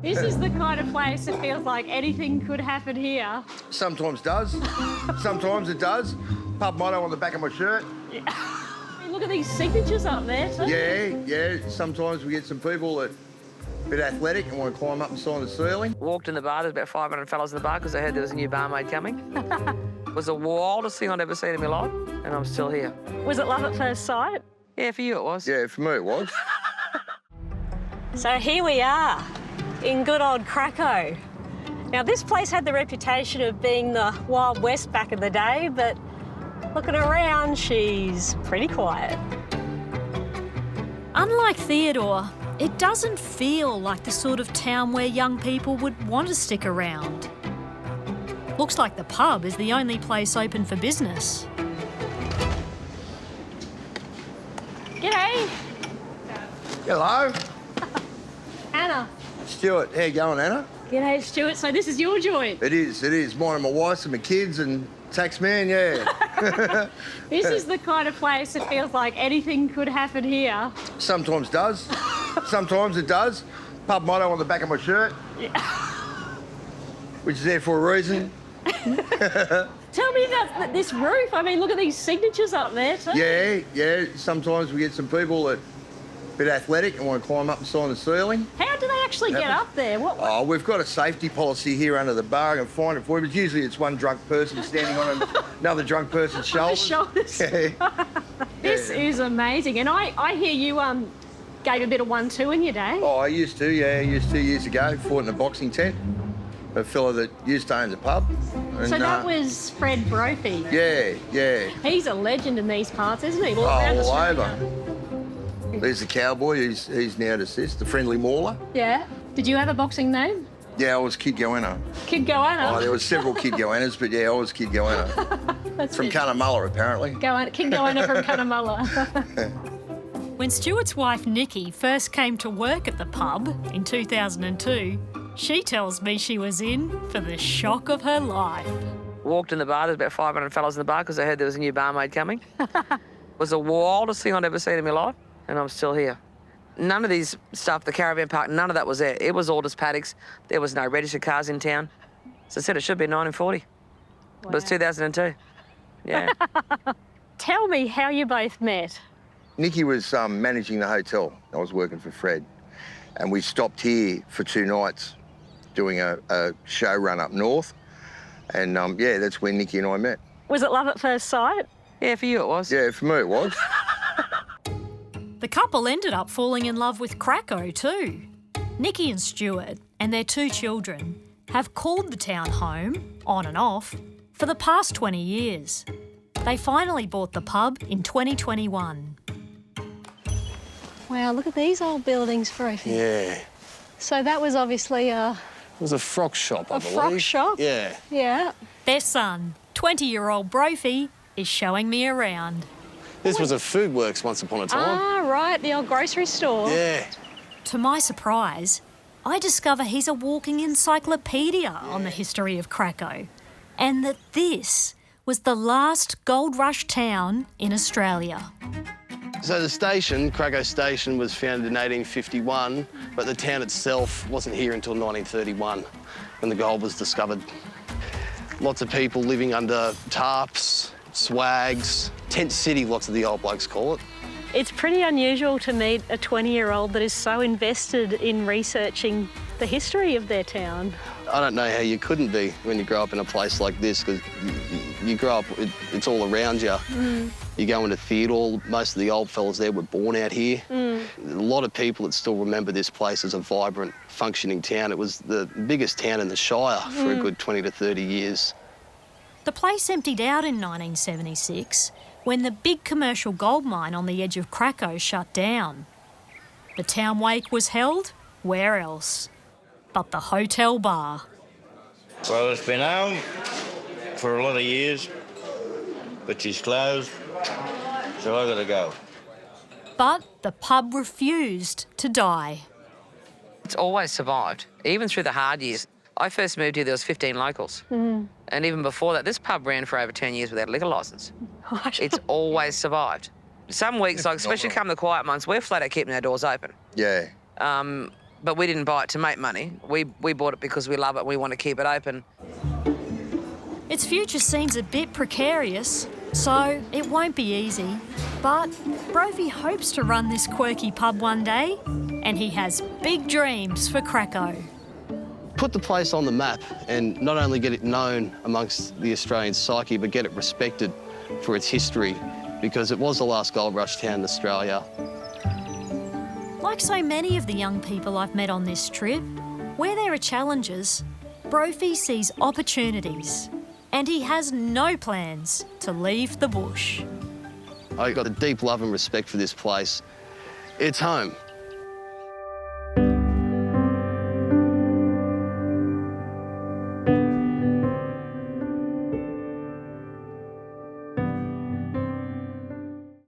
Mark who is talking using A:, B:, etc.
A: This is the kind of place that feels like anything could happen here.
B: Sometimes does. Sometimes it does. Pub motto on the back of my shirt.
A: Yeah. Look at these signatures up there too.
B: Yeah. Sometimes we get some people that a bit athletic and want to climb up and sign the ceiling.
C: Walked in the bar, there's about 500 fellas in the bar because I heard there was a new barmaid coming. It was the wildest thing I'd ever seen in my life, and I'm still here.
A: Was it love at first sight?
C: Yeah, for you it was.
B: Yeah, for me it was.
A: So here we are in good old Cracow. Now this place had the reputation of being the Wild West back in the day, but looking around, she's pretty quiet.
D: Unlike Theodore, it doesn't feel like the sort of town where young people would want to stick around. Looks like the pub is the only place open for business.
A: G'day.
B: Hello.
A: Anna.
B: Stuart, how you going, Anna?
A: G'day, Stuart. So this is your joint?
B: It is. Mine and my wife's and my kids and tax man, yeah.
A: This is the kind of place that feels like anything could happen here.
B: Sometimes does. Sometimes it does. Pub motto on the back of my shirt.
A: Yeah.
B: Which is there for a reason.
A: Tell me about this roof. I mean, look at these signatures up there too.
B: Yeah. Sometimes we get some people that a bit athletic and want to climb up and sign the ceiling.
A: How do they actually get up there? What?
B: Oh, we've got a safety policy here under the bar. I can find it for you, but usually it's one drunk person standing on another drunk person's shoulders.
A: Shoulders.
B: Yeah.
A: This is amazing. And I hear you gave a bit of 1-2 in your day.
B: Oh, I used to years ago. Fought in a boxing tent. A fella that used to own the pub. And,
A: So that was Fred Brophy.
B: Yeah.
A: He's a legend in these parts, isn't he? Around
B: All
A: Australia.
B: over. There's the cowboy. He's now deceased. The friendly mauler.
A: Yeah. Did you have a boxing name?
B: Yeah, I was Kid Goanna.
A: Kid Goanna.
B: Oh, there was several Kid Goannas, but yeah, I was Kid Goanna.
A: That's
B: From
A: it.
B: Cunnamulla, apparently.
A: Kid Goanna from Cunnamulla.
D: When Stuart's wife Nikki first came to work at the pub in 2002, she tells me she was in for the shock of her life.
C: Walked in the bar, there's about 500 fellas in the bar because I heard there was a new barmaid coming. It was the wildest thing I'd ever seen in my life, and I'm still here. None of these stuff, the caravan park, none of that was there. It was all just paddocks. There was no registered cars in town. As I said, it should be 1940. But it's 2002. Yeah.
A: Tell me how you both met.
B: Nikki was managing the hotel. I was working for Fred. And we stopped here for 2 nights doing a show run up north. And, yeah, that's when Nikki and I met.
A: Was it love at first sight?
C: Yeah, for you it was.
B: Yeah, for me it was.
D: The couple ended up falling in love with Cracow too. Nikki and Stuart and their 2 children have called the town home, on and off, for the past 20 years. They finally bought the pub in 2021.
A: Wow, look at these old buildings, Brophy.
E: Yeah.
A: So that was obviously
E: It was a frock shop, I believe.
A: frock shop?
E: Yeah.
A: Yeah.
D: Their son, 20-year-old Brophy, is showing me around.
E: This was a food works once upon a time.
A: Ah, right, the old grocery store.
E: Yeah.
D: To my surprise, I discover he's a walking encyclopedia on the history of Cracow, and that this was the last gold rush town in Australia.
E: So the station, Cracow Station, was founded in 1851, but the town itself wasn't here until 1931, when the gold was discovered. Lots of people living under tarps, swags, tent city, lots of the old blokes call it.
A: It's pretty unusual to meet a 20-year-old that is so invested in researching the history of their town.
E: I don't know how you couldn't be when you grow up in a place like this, because you grow up, it's all around you. You go into Theodore, most of the old fellas there were born out here. A lot of people that still remember this place as a vibrant, functioning town. It was the biggest town in the Shire for a good 20 to 30 years.
D: The place emptied out in 1976 when the big commercial gold mine on the edge of Cracow shut down. The town wake was held where else but the hotel bar.
F: Well, it's been home for a lot of years, but she's closed, so I gotta go.
D: But the pub refused to die.
C: It's always survived, even through the hard years. I first moved here, there was 15 locals. And even before that, this pub ran for over 10 years without a liquor licence. It's always survived. Some weeks, like especially come the quiet months, we're flat out keeping our doors open.
B: Yeah.
C: But we didn't buy it to make money. We bought it because we love it and we want to keep it open.
D: Its future seems a bit precarious, so it won't be easy. But Brophy hopes to run this quirky pub one day, and he has big dreams for Cracow.
E: Put the place on the map and not only get it known amongst the Australian psyche, but get it respected for its history, because it was the last gold rush town in Australia.
D: Like so many of the young people I've met on this trip, where there are challenges, Brophy sees opportunities, and he has no plans to leave the bush.
E: I got a deep love and respect for this place. It's home.